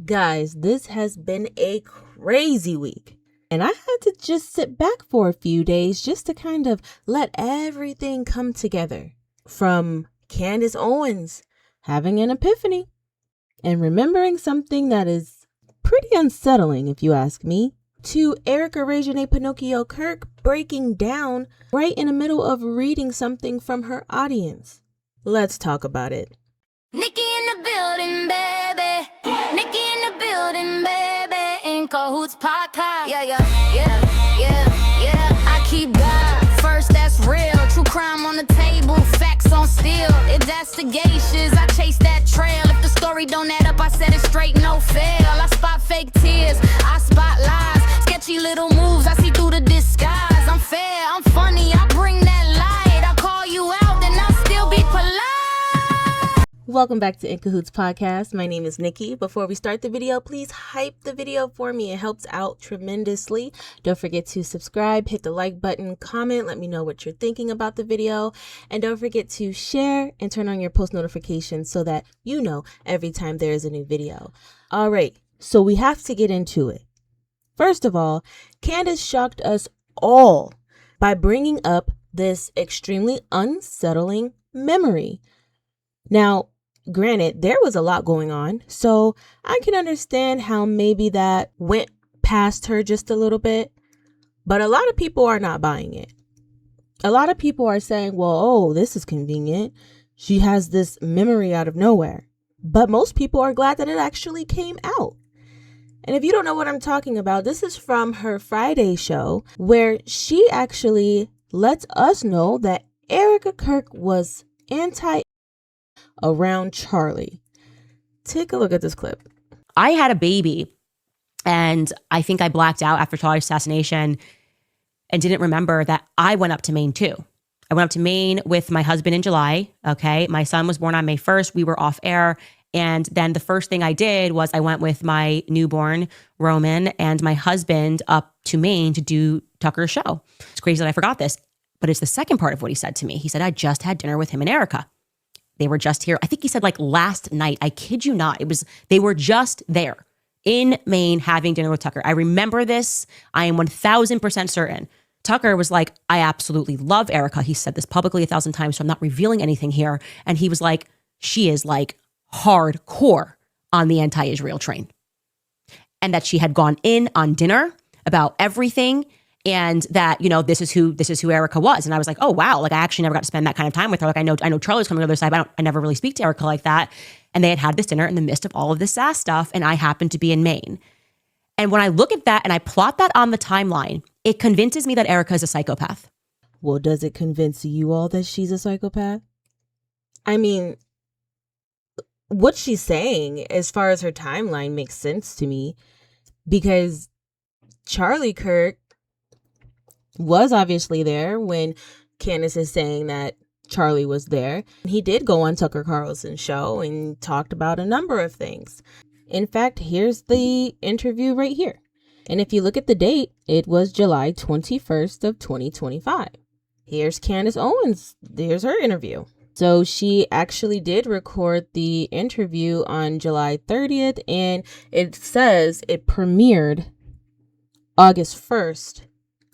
Guys, this has been a crazy week. And I had to just sit back for a few days just to kind of let everything come together. From Candace Owens having an epiphany and remembering something that is pretty unsettling, if you ask me, to Erika Kirk'S breaking down right in the middle of reading something from her audience. Let's talk about it. Nikki in the building, baby. Nikki in the building, baby. In Cahoots podcast. Yeah. I keep God first, that's real. True crime on the table, facts on steel. If that's sagacious, I chase that trail. If the story don't add up, I set it straight, no fail. I spot fake tears, I spot lies. Sketchy little moves, I see through the disguise. I'm fair, I'm funny, I bring that light. I call you out, then I'll still be polite. Welcome back to In Cahoots Podcast. My name is Nikki. Before we start the video, please hype the video for me. It helps out tremendously. Don't forget to subscribe, hit the like button, comment, let me know what you're thinking about the video. And don't forget to share and turn on your post notifications so that you know every time there is a new video. All right, so we have to get into it. First of all, Candace shocked us all by bringing up this extremely unsettling memory. Now, granted, there was a lot going on, so I can understand how maybe that went past her just a little bit, but a lot of people are not buying it. A lot of people are saying, well, this is convenient. She has this memory out of nowhere, but most people are glad that it actually came out. And if you don't know what I'm talking about, this is from her Friday show where she actually lets us know that Erika Kirk was around Charlie. Take a look at this clip. I had a baby and I think I blacked out after Charlie's assassination and didn't remember that I went up to Maine too. I went up to Maine with my husband in July. Okay. My son was born on May 1st. We were off air. And then the first thing I did was I went with my newborn Roman and my husband up to Maine to do Tucker's show. It's crazy that I forgot this, but it's the second part of what he said to me. He said, I just had dinner with him and Erika. They were just here. I think he said like last night. I kid you not. They were just there in Maine having dinner with Tucker. I remember this. I am 1000% certain. Tucker was like, I absolutely love Erika. He said this publicly 1,000 times, so I'm not revealing anything here. And he was like, she is like hardcore on the anti-Israel train. And that she had gone in on dinner about everything. And that, this is who Erika was. And I was like, oh, wow. Like I actually never got to spend that kind of time with her. Like I know Charlie's coming to the other side, but I never really speak to Erika like that. And they had this dinner in the midst of all of this sass stuff. And I happened to be in Maine. And when I look at that and I plot that on the timeline, it convinces me that Erika is a psychopath. Well, does it convince you all that she's a psychopath? I mean, what she's saying as far as her timeline makes sense to me because Charlie Kirk was obviously there when Candace is saying that Charlie was there. He did go on Tucker Carlson's show and talked about a number of things. In fact, here's the interview right here. And if you look at the date, it was July 21st of 2025. Here's Candace Owens. There's her interview. So she actually did record the interview on July 30th, and it says it premiered August 1st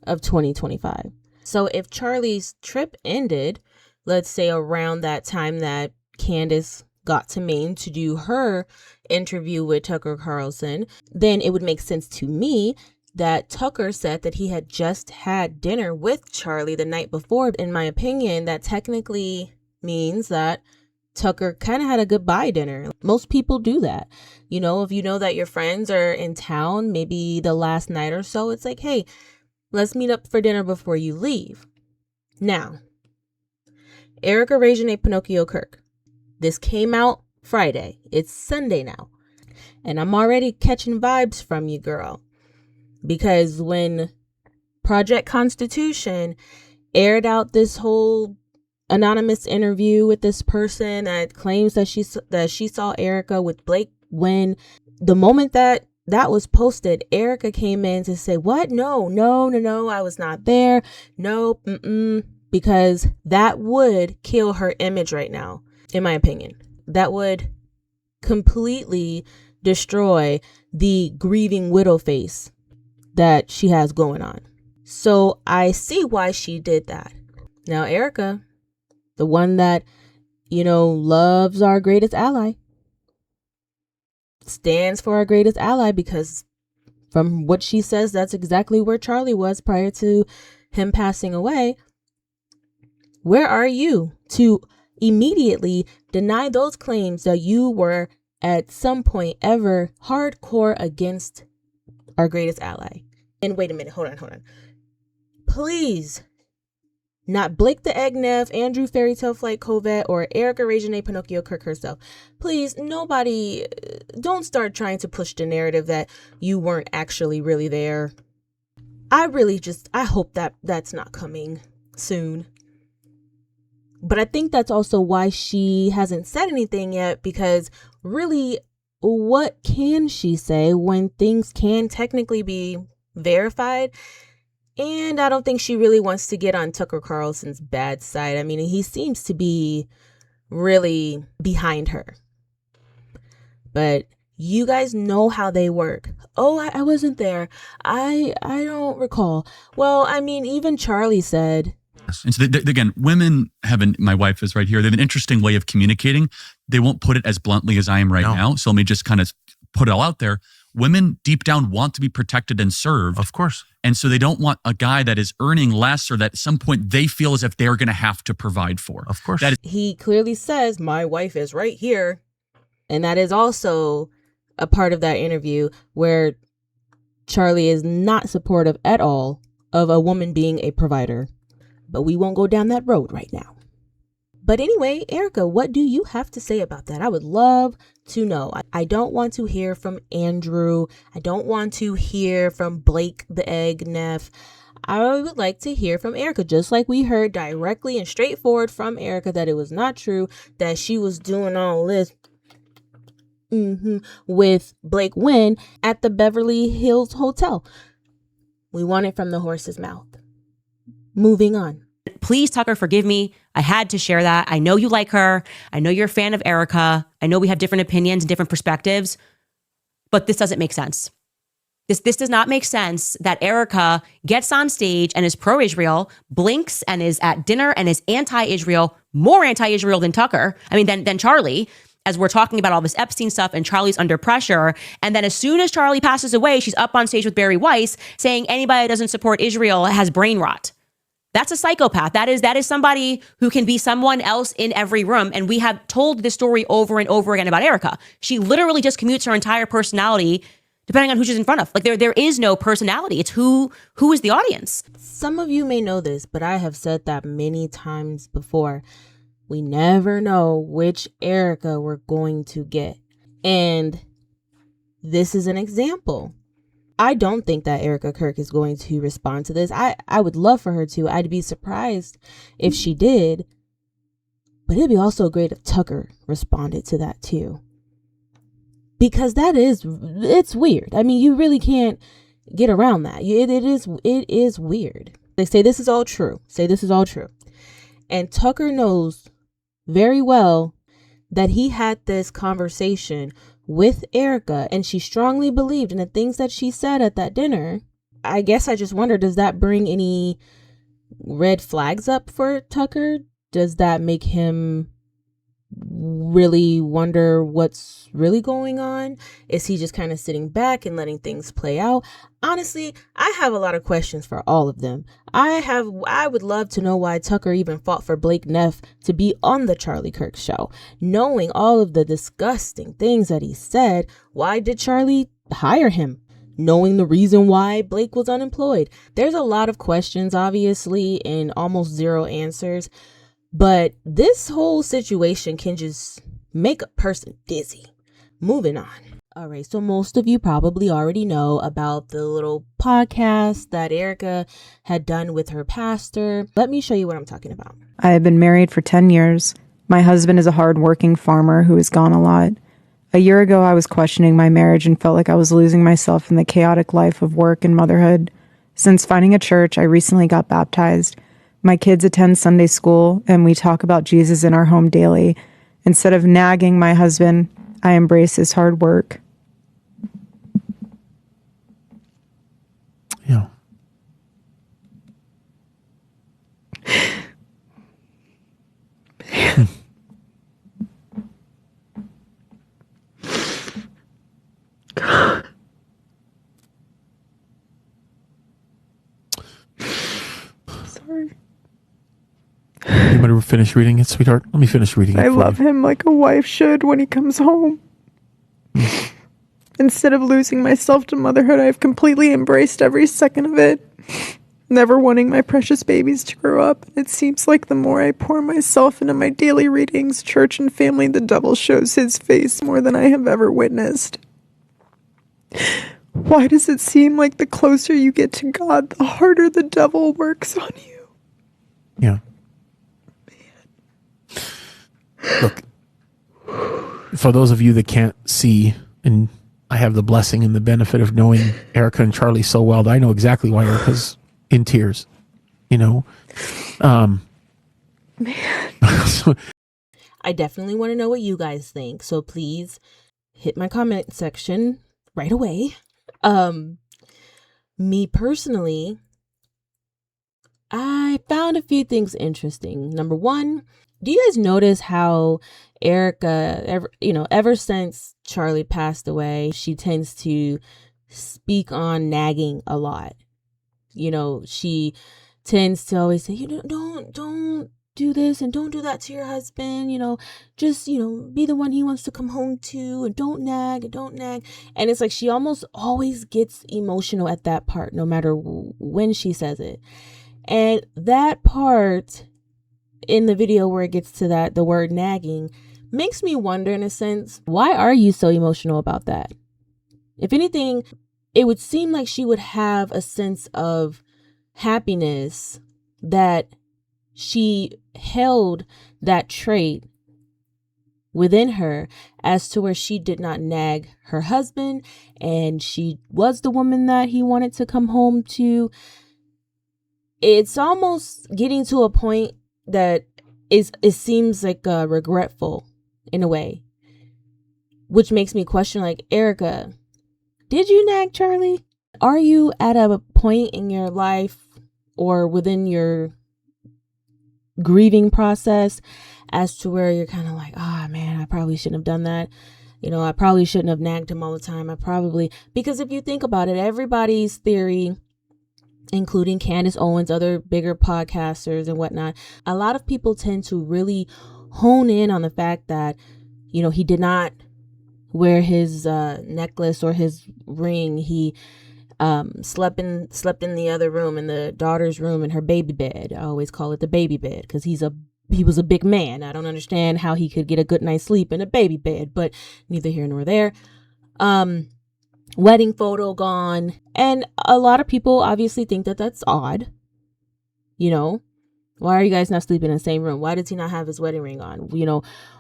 of 2025. So if Charlie's trip ended, let's say around that time that Candace got to Maine to do her interview with Tucker Carlson, then it would make sense to me that Tucker said that he had just had dinner with Charlie the night before. In my opinion, that technically means that Tucker kind of had a goodbye dinner. Most people do that. If you know that your friends are in town, maybe the last night or so, it's like, hey, let's meet up for dinner before you leave. Now, Erika Kirk. This came out Friday. It's Sunday now. And I'm already catching vibes from you, girl. Because when Project Constitution aired out this whole anonymous interview with this person that claims that she saw Erika with Blake, when the moment that was posted, Erika came in to say, what? No, I was not there. No, because that would kill her image right now, in my opinion. That would completely destroy the grieving widow face that she has going on. So I see why she did that. Now, Erika, the one that, loves our greatest ally, stands for our greatest ally, because from what she says, that's exactly where Charlie was prior to him passing away. Where are you to immediately deny those claims that you were at some point ever hardcore against our greatest ally? And wait a minute, hold on. Please, not Blake the Egg Neff, Andrew Fairytale Flight Covette, or Erika Reginae Pinocchio Kirk herself. Please, nobody, don't start trying to push the narrative that you weren't actually really there. I hope that that's not coming soon. But I think that's also why she hasn't said anything yet, because really, what can she say when things can technically be verified? And I don't think she really wants to get on Tucker Carlson's bad side. I mean, he seems to be really behind her. But you guys know how they work. Oh, I wasn't there. I don't recall. Well, I mean, even Charlie said. And so again, women my wife is right here. They have an interesting way of communicating. They won't put it as bluntly as I am right now. So let me just kind of put it all out there. Women deep down want to be protected and served. Of course. And so they don't want a guy that is earning less, or that at some point they feel as if they're going to have to provide for. Of course. He clearly says, my wife is right here. And that is also a part of that interview where Charlie is not supportive at all of a woman being a provider. But we won't go down that road right now. But anyway, Erika, what do you have to say about that? I would love to know. I don't want to hear from Andrew. I don't want to hear from Blake the Egg Neff. I would like to hear from Erika, just like we heard directly and straightforward from Erika that it was not true, that she was doing all this with Blake Wynn at the Beverly Hills Hotel. We want it from the horse's mouth. Moving on. Please, Tucker, forgive me. I had to share that. I know you like her. I know you're a fan of Erika. I know we have different opinions and different perspectives, but this doesn't make sense. This does not make sense that Erika gets on stage and is pro-Israel, blinks and is at dinner and is anti-Israel, more anti-Israel than Tucker. I mean, than Charlie, as we're talking about all this Epstein stuff and Charlie's under pressure. And then as soon as Charlie passes away, she's up on stage with Barry Weiss saying anybody that doesn't support Israel has brain rot. That's a psychopath. That is somebody who can be someone else in every room. And we have told this story over and over again about Erika. She literally just commutes her entire personality depending on who she's in front of. Like there is no personality. It's who is the audience. Some of you may know this, but I have said that many times before. We never know which Erika we're going to get. And this is an example. I don't think that Erika Kirk is going to respond to this. I would love for her to. I'd be surprised if she did. But it'd be also great if Tucker responded to that too. Because it's weird. I mean, you really can't get around that. It is weird. They say this is all true. And Tucker knows very well that he had this conversation with Erika, and she strongly believed in the things that she said at that dinner. I guess I just wonder, does that bring any red flags up for Tucker? Does that make him really wonder what's really going on? Is he just kind of sitting back and letting things play out? Honestly, I have a lot of questions for all of them. I would love to know why Tucker even fought for Blake Neff to be on the Charlie Kirk show. Knowing all of the disgusting things that he said, why did Charlie hire him? Knowing the reason why Blake was unemployed. There's a lot of questions, obviously, and almost zero answers. But this whole situation can just make a person dizzy. Moving on. All right, so most of you probably already know about the little podcast that Erika had done with her pastor. Let me show you what I'm talking about. I have been married for 10 years. My husband is a hardworking farmer who has gone a lot. A year ago, I was questioning my marriage and felt like I was losing myself in the chaotic life of work and motherhood. Since finding a church, I recently got baptized. My kids attend Sunday school, and we talk about Jesus in our home daily. Instead of nagging my husband, I embrace his hard work. sorry. You better finish reading it, sweetheart. Let me finish reading it. I love him like a wife should when he comes home. Instead of losing myself to motherhood, I've completely embraced every second of it, never wanting my precious babies to grow up. It seems like the more I pour myself into my daily readings, church, and family, the devil shows his face more than I have ever witnessed. Why does it seem like the closer you get to God, the harder the devil works on you? Yeah. Look, for those of you that can't see, and I have the blessing and the benefit of knowing Erika and Charlie so well that I know exactly why Erika's in tears, you know? Man. I definitely want to know what you guys think. So please hit my comment section right away. Me personally, I found a few things interesting. Number one, do you guys notice how Erika, ever since Charlie passed away, she tends to speak on nagging a lot. You know, she tends to always say, don't do this and don't do that to your husband, just, be the one he wants to come home to, and don't nag and don't nag. And it's like she almost always gets emotional at that part, no matter when she says it. And that part in the video where it gets to the word nagging makes me wonder, in a sense, why are you so emotional about that? If anything, it would seem like she would have a sense of happiness that she held that trait within her, as to where she did not nag her husband and she was the woman that he wanted to come home to. It's almost getting to a point that it seems like regretful in a way, which makes me question, like, Erika, did you nag Charlie? Are you at a point in your life or within your grieving process as to where you're kind of like, man, I probably shouldn't have done that. I probably shouldn't have nagged him all the time. Because if you think about it, everybody's theory, including Candace Owens, other bigger podcasters and whatnot, a lot of people tend to really hone in on the fact that, he did not wear his necklace or his ring. He slept in the other room, in the daughter's room, in her baby bed. I always call it the baby bed because he was a big man. I don't understand how he could get a good night's sleep in a baby bed, but neither here nor there. Wedding photo gone. And a lot of people obviously think that that's odd. Why are you guys not sleeping in the same room? Why does he not have his wedding ring on?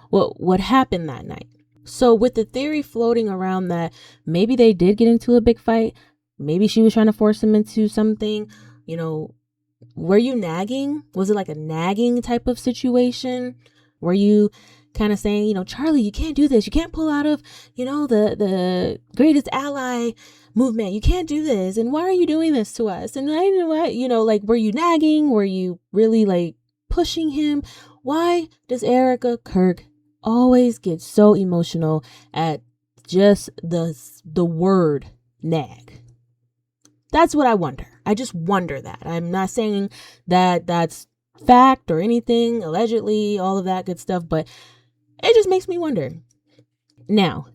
What happened that night? So with the theory floating around that maybe they did get into a big fight, maybe she was trying to force him into something, were you nagging? Was it like a nagging type of situation? Were you kind of saying, Charlie, you can't do this. You can't pull out of, the greatest ally movement. You can't do this. And why are you doing this to us? And were you nagging? Were you really pushing him? Why does Erika Kirk always get so emotional at just the word nag? That's what I wonder. I just wonder that. I'm not saying that that's fact or anything, allegedly, all of that good stuff, but it just makes me wonder. Now,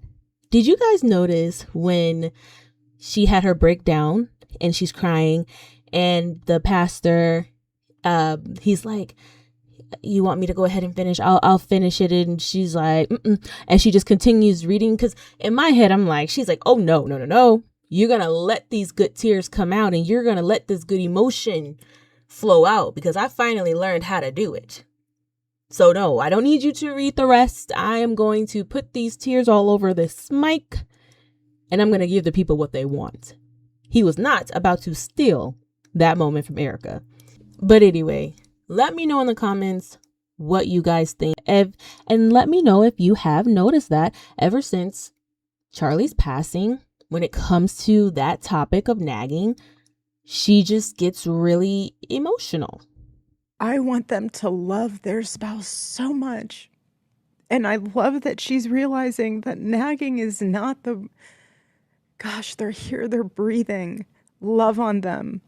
did you guys notice when she had her breakdown and she's crying and the pastor, he's like, you want me to go ahead and finish? I'll finish it. And she's like, mm-mm. And she just continues reading. Because in my head, I'm like, she's like, oh, no. You're going to let these good tears come out and you're going to let this good emotion flow out because I finally learned how to do it. So no, I don't need you to read the rest. I am going to put these tears all over this mic and I'm going to give the people what they want. He was not about to steal that moment from Erika. But anyway, let me know in the comments what you guys think. And let me know if you have noticed that ever since Charlie's passing, when it comes to that topic of nagging, she just gets really emotional. I want them to love their spouse so much. And I love that she's realizing that nagging is not gosh, they're here, they're breathing. Love on them.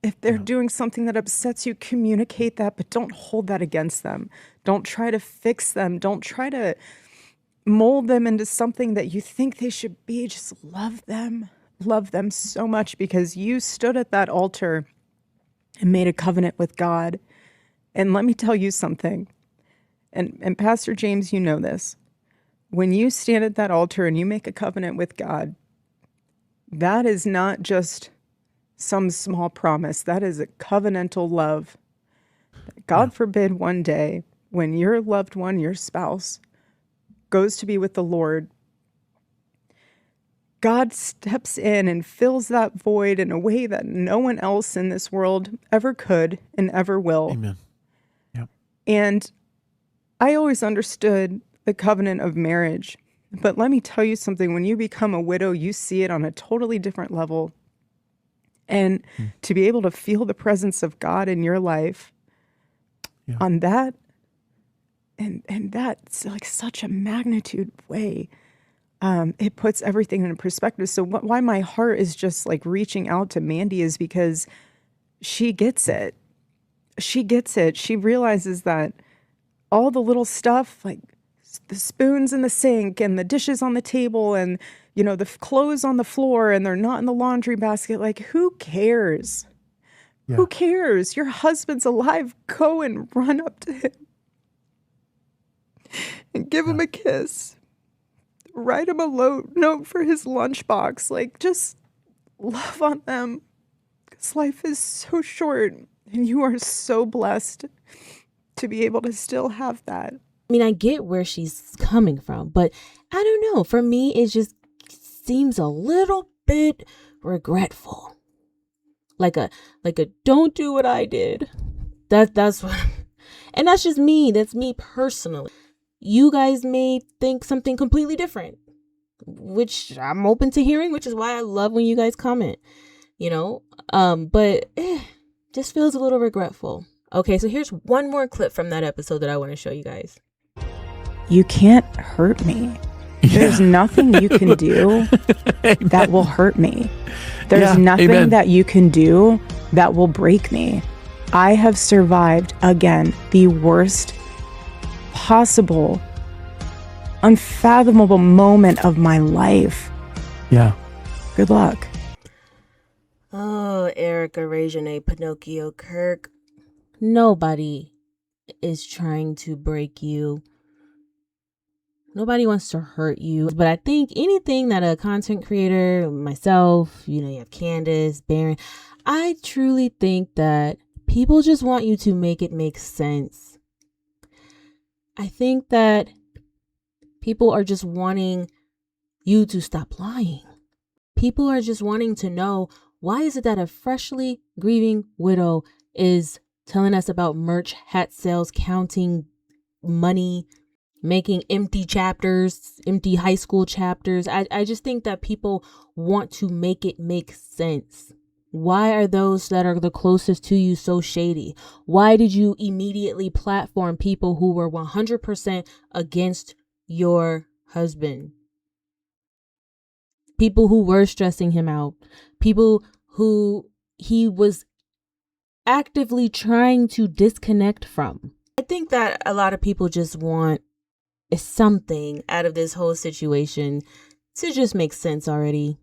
If they're doing something that upsets you, communicate that, but don't hold that against them. Don't try to fix them. Don't try to mold them into something that you think they should be. Just love them. Love them so much because you stood at that altar and made a covenant with God. And let me tell you something. And Pastor James, you know this. When you stand at that altar and you make a covenant with God, that is not just some small promise. That is a covenantal love. God forbid one day when your loved one, your spouse, goes to be with the Lord, God steps in and fills that void in a way that no one else in this world ever could and ever will. Amen. Yep. And I always understood the covenant of marriage. But let me tell you something. When you become a widow, you see it on a totally different level. And to be able to feel the presence of God in your life on that, and that's like such a magnitude way, it puts everything in perspective. So why my heart is just like reaching out to Mandy is because she gets it. She gets it. She realizes that all the little stuff, like the spoons in the sink and the dishes on the table and, you know, the clothes on the floor and they're not in the laundry basket. Like, who cares? Yeah. Who cares? Your husband's alive. Go and run up to him and give him a kiss. Write him a note for his lunchbox. Like, just love on them. Because life is so short and you are so blessed to be able to still have that. I mean, I get where she's coming from, but I don't know. For me, it just seems a little bit regretful. Like a don't do what I did. That's what, and that's just me. That's me personally. You guys may think something completely different, which I'm open to hearing, which is why I love when you guys comment, you know, but just feels a little regretful. Okay, so here's one more clip from that episode that I want to show you guys. You can't hurt me. There's nothing you can do that will hurt me. There's nothing that you can do that will break me. I have survived, again, the worst possible, unfathomable moment of my life. Yeah. Good luck. Oh, Erika Regine Pinocchio Kirk. Nobody is trying to break you. Nobody wants to hurt you. But I think anything that a content creator, myself, you know, you have Candace, Baron, I truly think that people just want you to make it make sense. I think that people are just wanting you to stop lying. People are just wanting to know, why is it that a freshly grieving widow is telling us about merch, hat sales, counting money, making empty chapters, empty high school chapters? I just think that people want to make it make sense. Why are those that are the closest to you so shady? Why did you immediately platform people who were 100% against your husband? People who were stressing him out. People who he was actively trying to disconnect from. I think that a lot of people just want something out of this whole situation to just make sense already.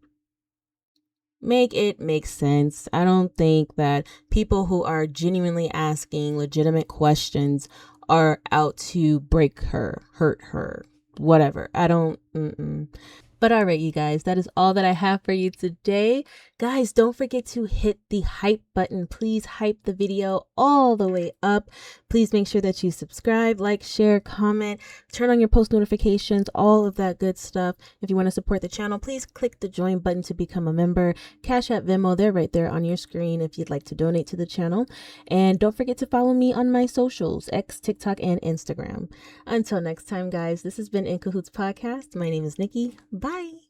Make it make sense. I don't think that people who are genuinely asking legitimate questions are out to break her, hurt her, whatever. I don't. But all right, you guys, that is all that I have for you today. Guys, don't forget to hit the hype button. Please hype the video all the way up. Please make sure that you subscribe, like, share, comment, turn on your post notifications, all of that good stuff. If you want to support the channel, please click the join button to become a member. Cash App, Venmo, they're right there on your screen if you'd like to donate to the channel. And don't forget to follow me on my socials, X, TikTok, and Instagram. Until next time, guys, this has been In Cahoots Podcast. My name is Nikki. Bye.